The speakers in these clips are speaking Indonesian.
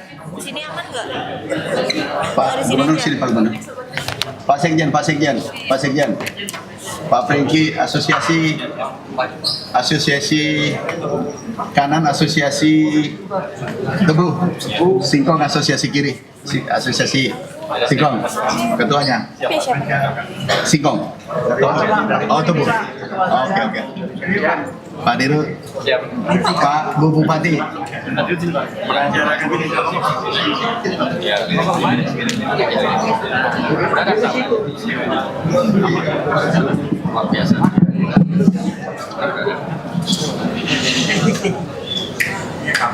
Di sini aman nggak? Pak Gubernur sini Pak Gubernur. Pak Sekjen, Pak Franky, asosiasi kanan, asosiasi tebu, singkong, asosiasi kiri, asosiasi singkong, ketuanya, singkong, oh tebu, oke. Pak Dirut, Pak Bu Bupati.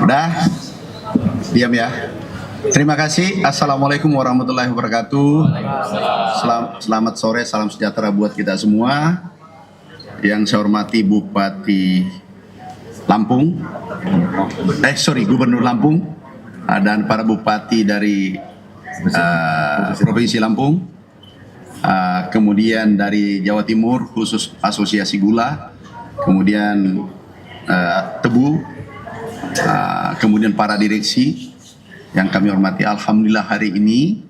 Udah, diam ya. Terima kasih. Assalamualaikum warahmatullahi wabarakatuh. Selamat sore, salam sejahtera buat kita semua. Yang saya hormati Bupati Lampung, Gubernur Lampung, dan para bupati dari Provinsi Lampung, kemudian dari Jawa Timur, khusus Asosiasi Gula, kemudian Tebu, kemudian para direksi yang kami hormati. Alhamdulillah hari ini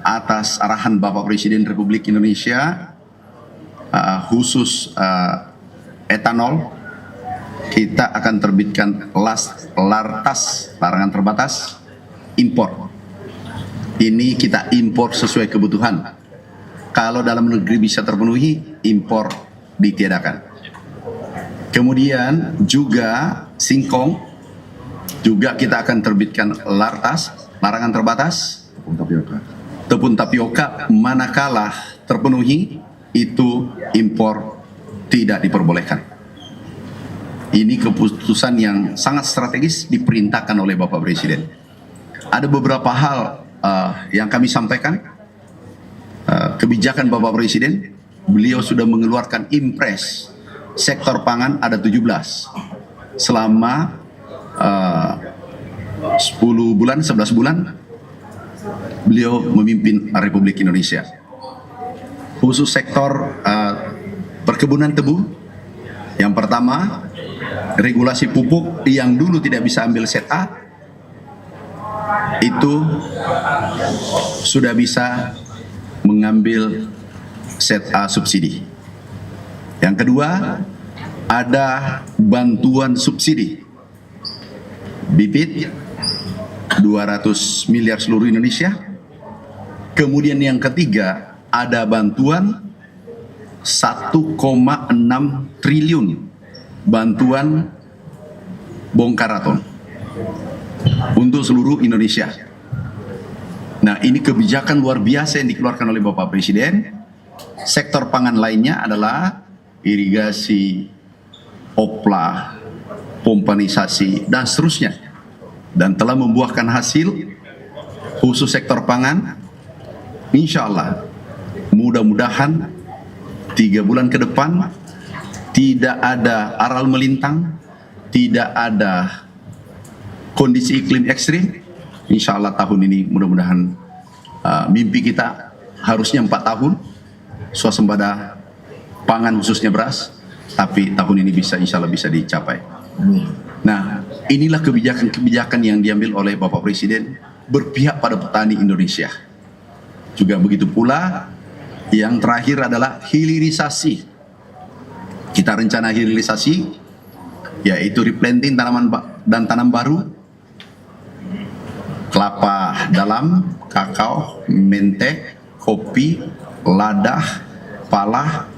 atas arahan Bapak Presiden Republik Indonesia, khusus etanol, kita akan terbitkan lartas, larangan terbatas impor. Ini kita impor sesuai kebutuhan. Kalau dalam negeri bisa terpenuhi, impor ditiadakan. Kemudian juga singkong, juga kita akan terbitkan lartas, larangan terbatas, tepung tapioka, manakala terpenuhi, itu impor tidak diperbolehkan. Ini keputusan yang sangat strategis diperintahkan oleh Bapak Presiden. Ada beberapa hal yang kami sampaikan. Kebijakan Bapak Presiden, beliau sudah mengeluarkan impres sektor pangan ada 17 selama 10 bulan, 11 bulan beliau memimpin Republik Indonesia. Khusus sektor perkebunan tebu, yang pertama regulasi pupuk yang dulu tidak bisa ambil set A, itu sudah bisa mengambil set A subsidi. Yang kedua, ada bantuan subsidi bibit 200 miliar seluruh Indonesia. Kemudian yang ketiga, ada bantuan 1,6 triliun bantuan bongkar raton untuk seluruh Indonesia. Nah, ini kebijakan luar biasa yang dikeluarkan oleh Bapak Presiden. Sektor pangan lainnya adalah irigasi, opla, pompanisasi, dan seterusnya. Dan telah membuahkan hasil. Khusus sektor pangan, insya Allah mudah-mudahan 3 bulan ke depan tidak ada aral melintang, tidak ada kondisi iklim ekstrim. Insya Allah tahun ini mudah-mudahan mimpi kita harusnya 4 tahun swasembada pangan khususnya beras, tapi tahun ini insya Allah bisa dicapai. Nah, inilah kebijakan-kebijakan yang diambil oleh Bapak Presiden berpihak pada petani Indonesia. Juga begitu pula yang terakhir adalah hilirisasi. Kita rencana hilirisasi, yaitu replanting tanaman dan tanam baru, kelapa dalam, kakao, mente, kopi, lada, pala,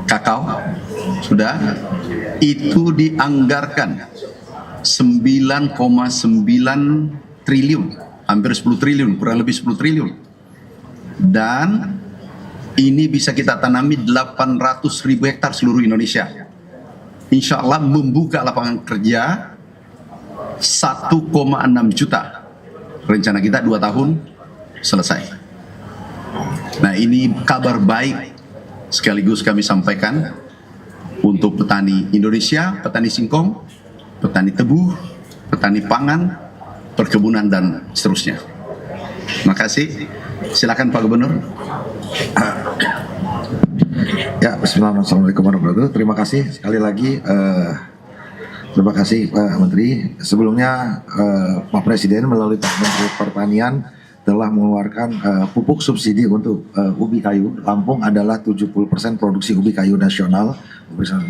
kakao, sudah itu dianggarkan 9,9 triliun, hampir 10 triliun, kurang lebih 10 triliun. Dan ini bisa kita tanami 800.000 hektar seluruh Indonesia. Insya Allah membuka lapangan kerja 1,6 juta. Rencana kita 2 tahun selesai. Nah, ini kabar baik sekaligus kami sampaikan untuk petani Indonesia, petani singkong, petani tebu, petani pangan, perkebunan, dan seterusnya. Terima kasih. Silakan Pak Gubernur. Ya, Bismillahirrahmanirrahim. Terima kasih sekali lagi Terima kasih Pak Menteri. Sebelumnya Pak Presiden melalui Pak Menteri Pertanian telah mengeluarkan pupuk subsidi untuk ubi kayu. Lampung adalah 70% produksi ubi kayu nasional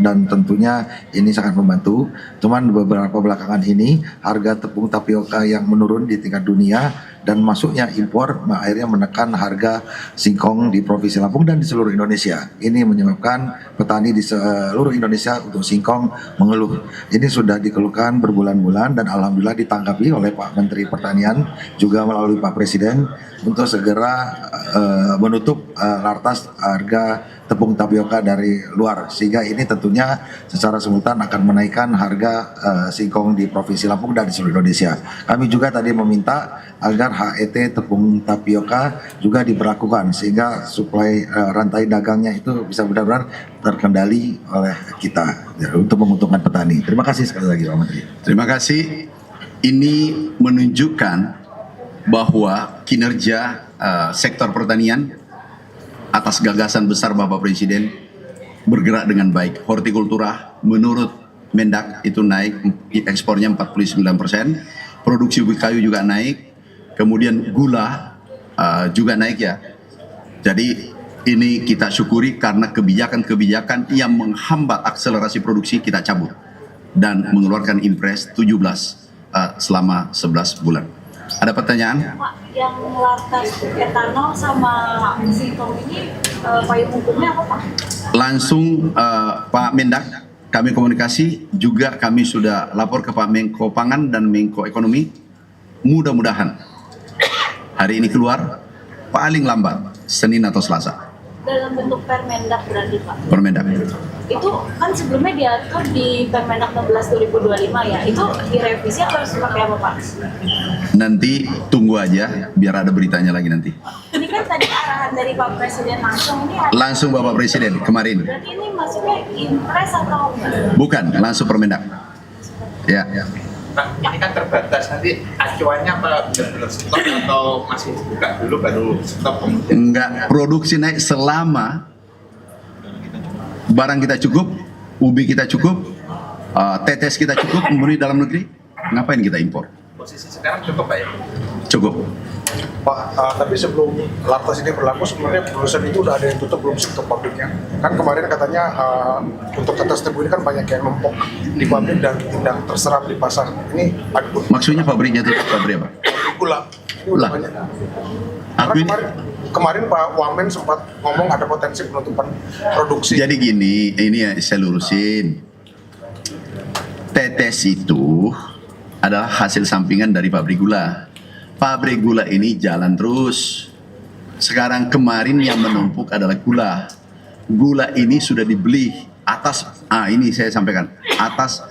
dan tentunya ini sangat membantu. Cuman beberapa belakangan ini harga tepung tapioka yang menurun di tingkat dunia dan masuknya impor akhirnya menekan harga singkong di Provinsi Lampung dan di seluruh Indonesia. Ini menyebabkan petani di seluruh Indonesia untuk singkong mengeluh. Ini sudah dikeluhkan berbulan-bulan dan alhamdulillah ditanggapi oleh Pak Menteri Pertanian juga melalui Pak Presiden untuk segera menutup lantas harga tepung tapioka dari luar, sehingga ini tentunya secara simultan akan menaikkan harga singkong di Provinsi Lampung dan di seluruh Indonesia. Kami juga tadi meminta agar HET tepung tapioka juga diberlakukan sehingga suplai rantai dagangnya itu bisa benar-benar terkendali oleh kita ya, untuk menguntungkan petani. Terima kasih sekali lagi Pak Menteri. Terima kasih. Ini menunjukkan bahwa kinerja sektor pertanian atas gagasan besar Bapak Presiden bergerak dengan baik. Hortikultura menurut Mendak itu naik, ekspornya 49%, produksi ubi kayu juga naik, kemudian gula juga naik ya. Jadi ini kita syukuri karena kebijakan-kebijakan yang menghambat akselerasi produksi kita cabut dan mengeluarkan impres 17 selama 11 bulan. Ada pertanyaan? Pak, yang lantas etanol sama singkong ini payung hukumnya apa Pak? Langsung Pak Mendak kami komunikasi, juga kami sudah lapor ke Pak Menko Pangan dan Menko Ekonomi. Mudah-mudahan hari ini keluar, paling lambat Senin atau Selasa. Dalam bentuk Permendak berarti Pak? Permendak. Itu kan sebelumnya diatur di Permendak 16 2025 ya, itu direvisi atau seperti apa Pak? Nanti tunggu aja, biar ada beritanya lagi nanti. Ini kan tadi arahan dari Pak Presiden langsung, ini ada, Langsung Bapak Presiden kemarin. berarti ini masuknya impres atau enggak? Bukan, langsung Permendak. Ya. Pak, ini kan terbatas, nanti acuannya apa benar-benar stop atau masih buka dulu baru stop kemudian? Enggak, produksi naik selama barang kita cukup, ubi kita cukup, tetes kita cukup, memenuhi dalam negeri, ngapain kita impor? Posisi sekarang cukup Pak ya? Cukup. Pak, tapi sebelum lantas ini berlaku sebenarnya produsen itu udah ada yang tutup belum sih untuk pabriknya? Kan kemarin katanya untuk tetes tebu ini kan banyak yang numpuk di pabrik dan tidak terserap di pasar. Ini aduh, Maksudnya pabriknya tutup, pabrik apa? gula. Ini udah Lah. banyak. Aku Karena ini, kemarin Pak Wamen sempat ngomong ada potensi penutupan produksi. jadi gini, ini ya saya lurusin. Tetes itu adalah hasil sampingan dari pabrik gula. Pabrik gula ini jalan terus. Sekarang kemarin yang menumpuk adalah gula. Gula ini sudah dibeli atas, ini saya sampaikan, atas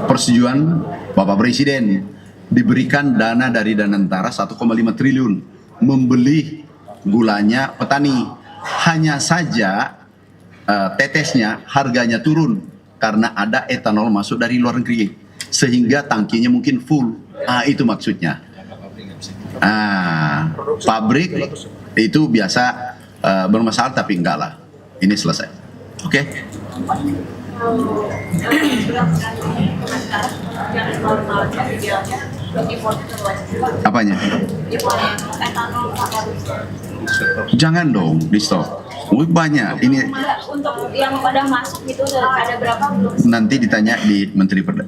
persetujuan Bapak Presiden. Diberikan dana dari Danantara 1,5 triliun membeli gulanya petani. Hanya saja tetesnya harganya turun karena ada etanol masuk dari luar negeri sehingga tangkinya mungkin full. Itu maksudnya. Pabrik itu biasa bermasalah, tapi enggak lah. Ini selesai. Oke? Apanya? Jangan dong di stop. Banyak. Ini Untuk yang pada masuk itu ada berapa belum? nanti ditanya di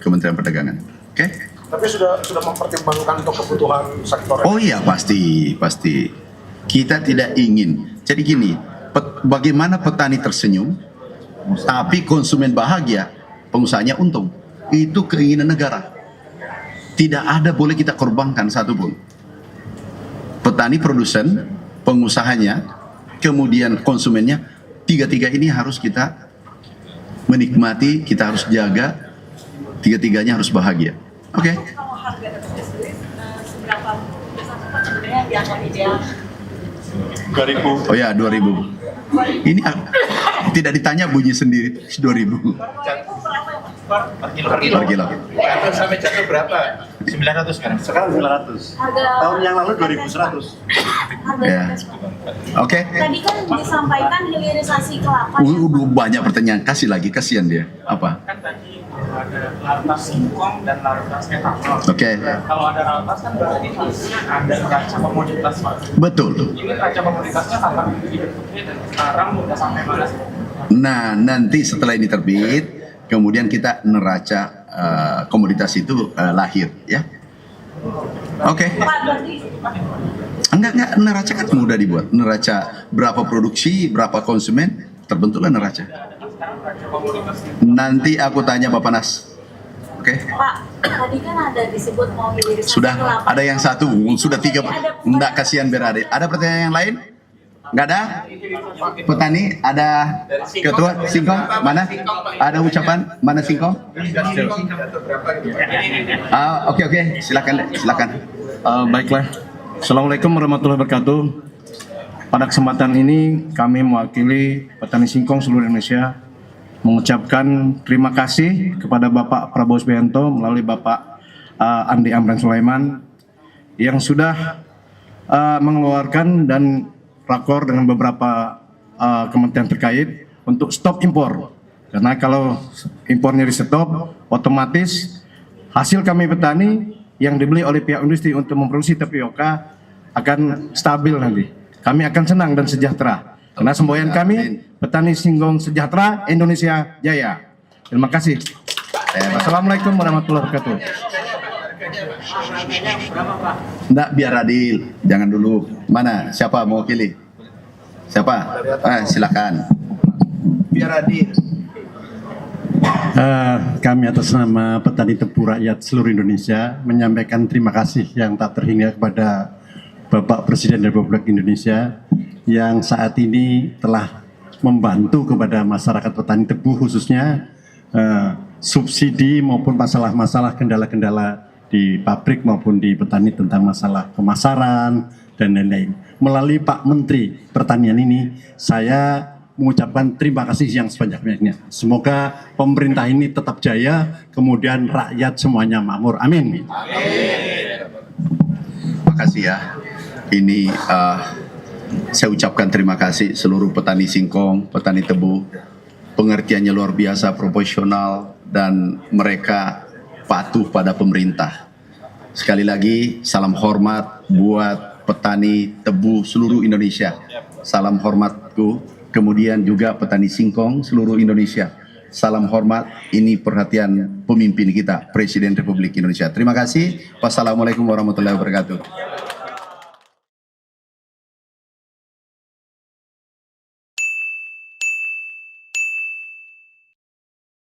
Kementerian Perdagangan. Oke? Tapi sudah mempertimbangkan untuk kebutuhan sektor. Oh iya, pasti. Kita tidak ingin. Jadi gini, bagaimana petani tersenyum, tapi konsumen bahagia, pengusahanya untung. Itu keinginan negara. Tidak ada boleh kita korbankan satupun. Petani, produsen, pengusahanya, kemudian konsumennya, tiga-tiga ini harus kita menikmati, kita harus jaga, tiga-tiganya harus bahagia. Oke? Kalau harga tersebut sendiri seberapa besar sebenarnya dianggap ideal? 2000. Oh ya, 2000. Ini tidak ditanya, bunyi sendiri 2000 Per kilo. per kilo. Jatuh sampai jatuh berapa? 900 sekarang. Sekarang 900. Harga Tahun yang lalu 2100. harga Ya. Oke? Tadi kan disampaikan hilirisasi kelapa. Udah banyak pertanyaan, kasih lagi, kasihan dia. Apa? Kan tadi ada lartas singkong dan lartas etanol. Oke. Kalau ada lartas kan berarti harusnya ada neraca komoditas, Pak. Betul. Ini neraca komoditasnya kapan dibentuknya dan sekarang udah sampai mana sih? Nah, nanti setelah ini terbit, kemudian kita neraca komoditas itu lahir, ya. Oke. Pak, berarti Enggak, neraca kan mudah dibuat. Neraca berapa produksi, berapa konsumen, terbentuklah neraca. Sekarang neraca komoditasnya. Nanti aku tanya Bapak Nas. Oke. Pak, tadi kan ada disebut mau hilirisasi Sudah, kelapa. ada yang satu, sudah tiga. Enggak, kasihan berade. Ada pertanyaan yang lain? Enggak ada? Petani, ada ketua singkong? Mana? Ada ucapan? Mana singkong? Oke, silakan. Baiklah. Assalamualaikum warahmatullahi wabarakatuh. Pada kesempatan ini kami mewakili petani singkong seluruh Indonesia mengucapkan terima kasih kepada Bapak Prabowo Subianto melalui Bapak Andi Amran Sulaiman yang sudah mengeluarkan dan rakor dengan beberapa kementerian terkait untuk stop impor. Karena kalau impornya di stop, otomatis hasil kami petani yang dibeli oleh pihak industri untuk memproduksi tapioka akan stabil nanti. Kami akan senang dan sejahtera. Karena semboyan kami, petani singkong sejahtera, Indonesia jaya. Terima kasih. Assalamualaikum warahmatullahi wabarakatuh. Enggak, biar adil. Jangan dulu. Mana? Siapa mau pilih? Siapa? Silakan. Biar adil. Kami atas nama petani tebu rakyat seluruh Indonesia menyampaikan terima kasih yang tak terhingga kepada Bapak Presiden Republik Indonesia yang saat ini telah membantu kepada masyarakat petani tebu khususnya subsidi maupun masalah-masalah kendala-kendala di pabrik maupun di petani tentang masalah pemasaran dan lain-lain. Melalui Pak Menteri Pertanian ini saya mengucapkan terima kasih yang sebanyak-banyaknya. Semoga pemerintah ini tetap jaya, kemudian rakyat semuanya makmur. Amin. Makasih ya. Ini saya ucapkan terima kasih seluruh petani singkong, petani tebu. Pengertiannya luar biasa, profesional, dan mereka patuh pada pemerintah. Sekali lagi, salam hormat buat petani tebu seluruh Indonesia. Salam hormatku. Kemudian juga petani singkong seluruh Indonesia. Salam hormat, ini perhatian pemimpin kita, Presiden Republik Indonesia. Terima kasih. Wassalamualaikum warahmatullahi wabarakatuh.